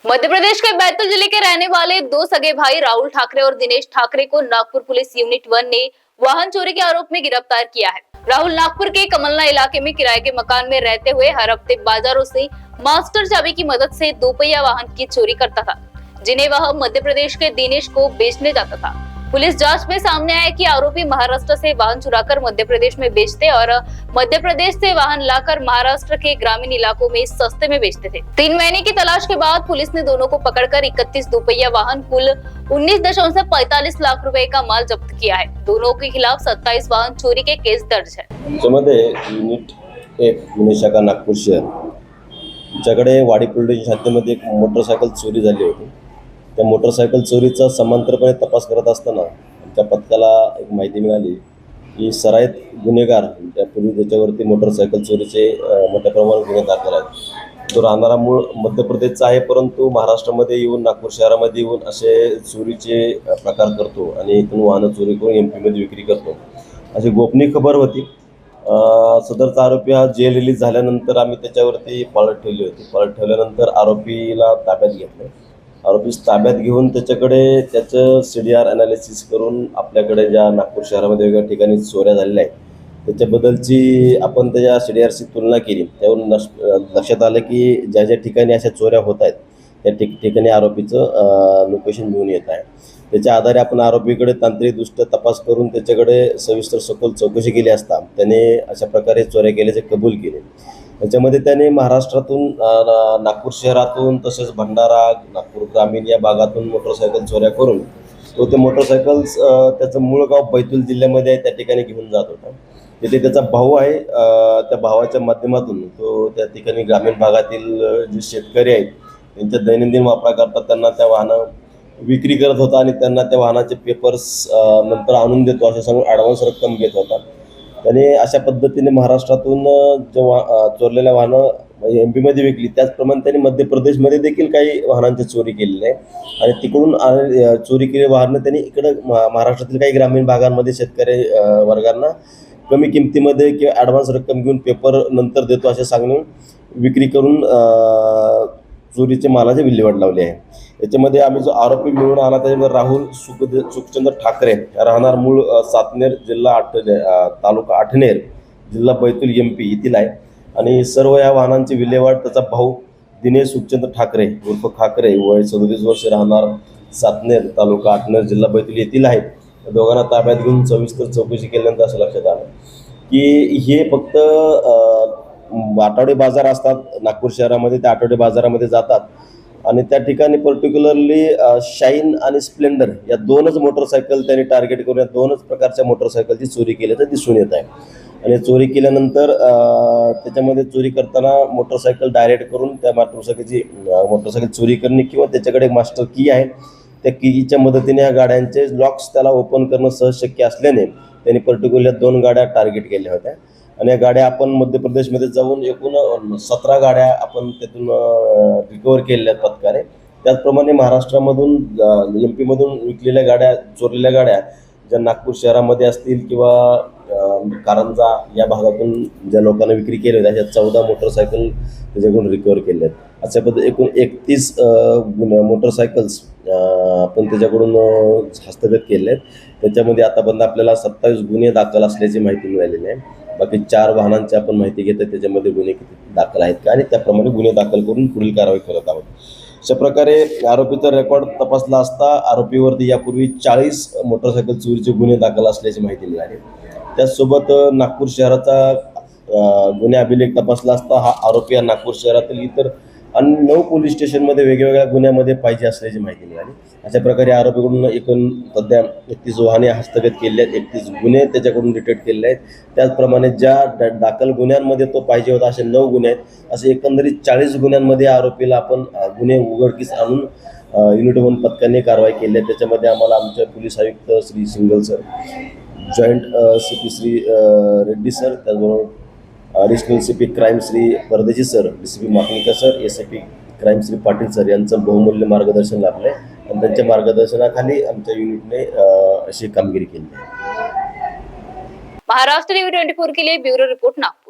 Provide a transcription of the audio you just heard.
मध्य प्रदेश के बैतूल जिले के रहने वाले दो सगे भाई राहुल ठाकरे और दिनेश ठाकरे को नागपुर पुलिस यूनिट 1 ने वाहन चोरी के आरोप में गिरफ्तार किया है। राहुल नागपुर के कमलना इलाके में किराए के मकान में रहते हुए हर हफ्ते बाजारों से मास्टर चाबी की मदद से दोपहिया वाहन की चोरी करता था, जिन्हें वह मध्य प्रदेश के दिनेश को बेचने जाता था। पुलिस जांच में सामने आया कि आरोपी महाराष्ट्र से वाहन चुराकर मध्य प्रदेश में बेचते और मध्य प्रदेश से वाहन लाकर महाराष्ट्र के ग्रामीण इलाकों में सस्ते में बेचते थे। 3 महीने की तलाश के बाद पुलिस ने दोनों को पकड़कर 31 दोपहिया वाहन कुल 19.45 लाख रुपए का माल जब्त किया है। दोनों के खिलाफ 27 वाहन चोरी के केस दर्ज है। युनिट 1 गुन्हे शाखा नागपूर शहर यांच्याकडे वाडी पोलीस शाखेमध्ये एक मोटरसायकल चोरी झाली होती। त्या मोटरसायकल चोरीचा समांतरपणे तपास करत असताना आमच्या पथकाला एक माहिती मिळाली की सराईत गुन्हेगार त्यापूर्वी त्याच्यावरती मोटरसायकल चोरीचे मोठ्या प्रमाणात गुन्हे दाखल आहेत। तो राहणारा मूळ मध्य प्रदेशचा आहे, परंतु महाराष्ट्रामध्ये येऊन नागपूर शहरामध्ये येऊन असे चोरीचे प्रकार करतो आणि इथून वाहनं चोरी करून एमपीमध्ये विक्री करतो, अशी गोपनीय खबर होती। सदरचा आरोपी हा जेल रिलीज झाल्यानंतर आम्ही त्याच्यावरती पाळत ठेवली होती। पाळत ठेवल्यानंतर आरोपीला ताब्यात घेतलं। आरोपीस ताब्यात घेऊन त्याच्याकडे त्याचं CDR ॲनालिसिस करून आपल्याकडे ज्या नागपूर शहरामध्ये वेगवेगळ्या ठिकाणी चोऱ्या झालेल्या आहेत त्याच्याबद्दलची आपण त्याच्या CDRशी तुलना केली। त्यावरून लक्षात आलं की ज्या ज्या ठिकाणी अशा चोऱ्या होत आहेत त्या ठिकाणी आरोपीचं लोकेशन घेऊन येत आहे। त्याच्या आधारे आपण आरोपीकडे तांत्रिकदृष्ट्या तपास करून त्याच्याकडे सविस्तर सखोल चौकशी केली असता त्याने अशा प्रकारे चोऱ्या केल्याचे कबूल केले। त्याच्यामध्ये त्याने महाराष्ट्रातून नागपूर शहरातून तसेच भंडारा नागपूर ग्रामीण या भागातून मोटरसायकल चोऱ्या करून तो ते मोटरसायकल्स त्याचं मूळ गाव बैतूल जिल्ह्यामध्ये आहे त्या ठिकाणी घेऊन जात होता। तिथे त्याचा भाऊ आहे, त्या भावाच्या माध्यमातून तो त्या ठिकाणी ग्रामीण भागातील जे शेतकरी आहेत त्यांच्या दैनंदिन वापराकरता त्यांना त्या वाहनं विक्री करत होता आणि त्यांना त्या वाहनाचे पेपर्स नंतर आणून देतो असं सांगून ॲडव्हान्स रक्कम घेत होता। त्याने अशा पद्धतीने महाराष्ट्रातून जेव्हा चोरलेल्या वाहनं एमपीमध्ये विकली त्याचप्रमाणे त्यांनी मध्य प्रदेशमध्ये देखील काही वाहनांची चोरी केलेली आहे आणि तिकडून चोरी केलेली वाहनं त्यांनी इकडं महाराष्ट्रातील काही ग्रामीण भागांमध्ये शेतकरी वर्गांना कमी किमतीमध्ये किंवा ॲडव्हान्स रक्कम घेऊन पेपर नंतर देतो असे सांगून विक्री करून चोरीचे मालाची विल्हेवाट लावली आहे। याच्यामध्ये आम्ही जो आरोपी मिळून आला त्याच्यामध्ये राहुल सुखचंद्र ठाकरे राहणार मूळ सातनेर जिल्हा तालुका आठनेर जिल्हा बैतूल MP येथील आहे आणि सर्व या वाहनांची विल्हेवाट त्याचा भाऊ दिनेश सुखचंद्र ठाकरे उर्फ खाकरे वय 37 वर्ष राहणार सातनेर तालुका आठनेर जिल्हा बैतूल येथील आहे। दोघांना ताब्यात घेऊन सविस्तर चौकशी केल्यानंतर असं लक्षात आलं की हे फक्त आठवडे बाजार असतात नागपूर शहरामध्ये, त्या आठवडे बाजारामध्ये जातात आणि त्या ठिकाणी पर्टिक्युलरली शाईन आणि स्प्लेंडर या दोनच मोटरसायकल त्यांनी टार्गेट करून या दोनच प्रकारच्या मोटरसायकलची चोरी केल्याचं दिसून येत आहे। आणि चोरी केल्यानंतर त्याच्यामध्ये चोरी करताना मोटरसायकल डायरेक्ट करून त्या मोटरसायकल चोरी करणे किंवा त्याच्याकडे एक मास्टर की आहे त्या कीच्या मदतीने या गाड्यांचे लॉक्स त्याला ओपन करणं सहज शक्य असल्याने त्यांनी पर्टिक्युलर 2 गाड्या टार्गेट केल्या होत्या आणि या गाड्या आपण मध्य प्रदेशमध्ये जाऊन एकूण 17 गाड्या आपण त्यातून रिकवर केलेल्या आहेत पथकाने। त्याचप्रमाणे महाराष्ट्रामधून MP मधून विकलेल्या गाड्या चोरलेल्या गाड्या ज्या नागपूर शहरामध्ये असतील किंवा कारंजा या भागातून ज्या लोकांना विक्री केली होती अशा 14 मोटरसायकल त्याच्याकडून रिकवर केल्या आहेत। अशा पद्धतीने एकूण 31 मोटरसायकल्स आपण त्याच्याकडून हस्तगत केले आहेत। त्याच्यामध्ये आतापर्यंत आपल्याला 27 गुन्हे दाखल असल्याची माहिती मिळालेली आहे। बाकी 4 वाहनांची आपण माहिती घेतो त्याच्यामध्ये गुन्हे किती दाखल आहेत का आणि त्याप्रमाणे गुन्हे दाखल करून पुढील कारवाई करत आहोत। अशा प्रकारे आरोपीचा रेकॉर्ड तपासला असता आरोपीवरती यापूर्वी 40 मोटरसायकल चोरीचे गुन्हे दाखल असल्याची माहिती मिळाली। त्याचसोबत नागपूर शहराचा गुन्हे अभिलेख तपासला असता हा आरोपी या नागपूर शहरातील इतर 9 पोलीस स्टेशनमध्ये वेगवेगळ्या गुन्ह्यामध्ये पाहिजे असल्याची माहिती मिळाली। अशा प्रकारे आरोपीकडून एकूण सध्या 31 वाहने हस्तगत केली आहेत, 31 गुन्हे त्याच्याकडून डिटेक्ट केलेले आहेत। त्याचप्रमाणे ज्या दाखल गुन्ह्यांमध्ये तो पाहिजे होता असे 9 गुन्हे आहेत। असे एकंदरीत 40 गुन्ह्यांमध्ये आरोपीला आपण गुन्हे उघडकीस आणून युनिट 1 पथकाने कारवाई केली आहे। त्याच्यामध्ये आम्हाला आमचे पोलीस आयुक्त Shri Singal sir, joint CP Shri Reddy sir, त्याचबरोबर additional CP crime Shri Pardeshi sir, DCP Makanikar sir, SIP crime Shri Patil sir यांचं बहुमूल्य मार्गदर्शन लाभलं आहे आणि त्यांच्या मार्गदर्शनाखाली आमच्या युनिटने अशी कामगिरी केली आहे। महाराष्ट्र TV 24 के लिए ब्यूरो रिपोर्ट नागपुर।